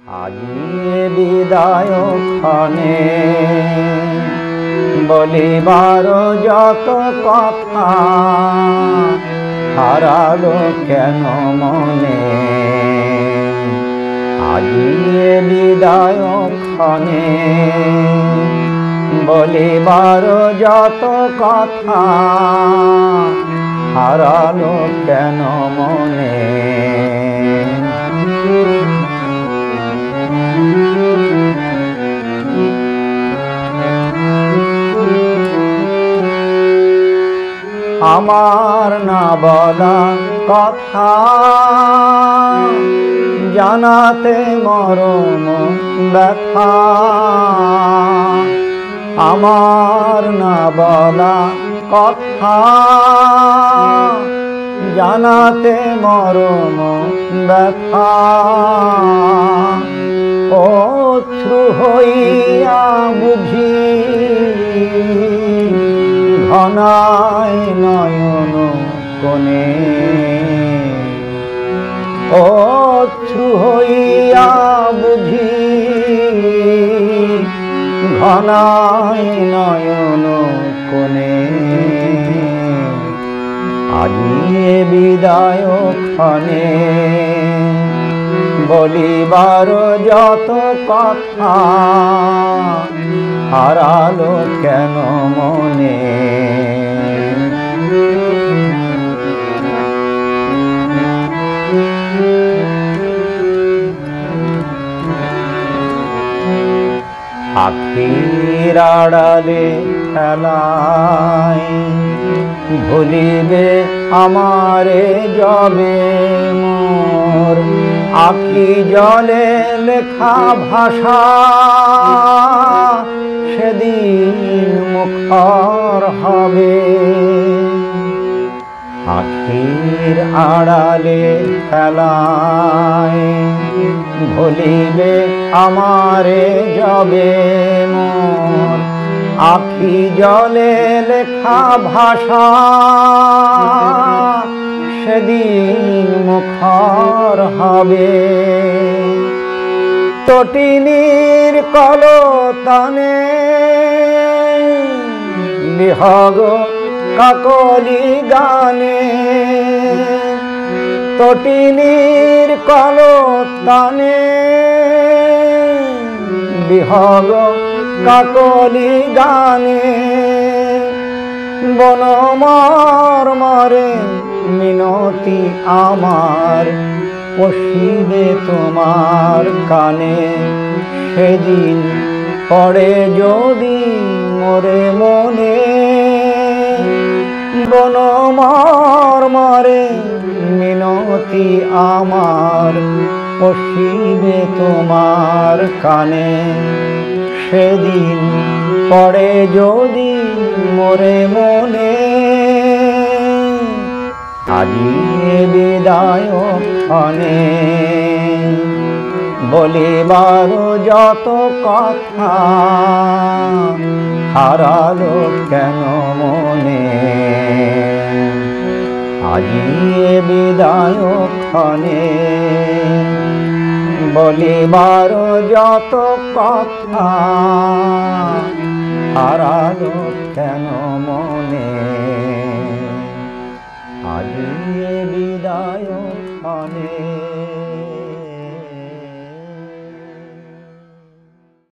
আজিয়ে বিদায় ক্ষণে বলিবার যত কথা হারালো কেন মনে। আজিয়ে বিদায় ক্ষণে বলিবার যত কথা হারালো কেন মনে। আমার না বলা কথা জানাতে মরম ব্যথা। আমার না বলা কথা জানাতে মরম ব্যথা। অশ্রু হইয়া বুঝি ঘনায় নয়ন কোণে। অশ্রু হইয়া বুঝি ঘনায় নয়ন কোণে। আজিয়ে বিদায় ক্ষণে বলিবার যত কথা হারালো কেন মনে। আখির আড়ালে খেলায় ভুলিবে আমারে যবে মোর। আখি জলে লেখা ভাষা সেদিন মুখর হবে। আখির আড়ালে খেলায় ভুলিবে আমারে যবে মোর। আখি জলে লেখা ভাষা সেদিন মুখর হবে। তটিনীর কলতানে বিহগ কাকলি গানে। তটিনীর কলতানে বিহগ কাকলি গানে। বনমর্মরে মিনতি আমার পশিবে তোমার কানে। সেদিন পড়ে যদি মোরে মনে। বনমর্মরে মিনতি আমার পশিবে তোমার কানে। সেদিন পড়ে যদি মোরে মনে। আজিয়ে বিদায় ক্ষণে বলিবার যত কথা হারালো কেন মনে। আজিয়ে বিদায় ক্ষণে বলিবার যত কথা হারালো কেন মনে। আজিয়ে বিদায়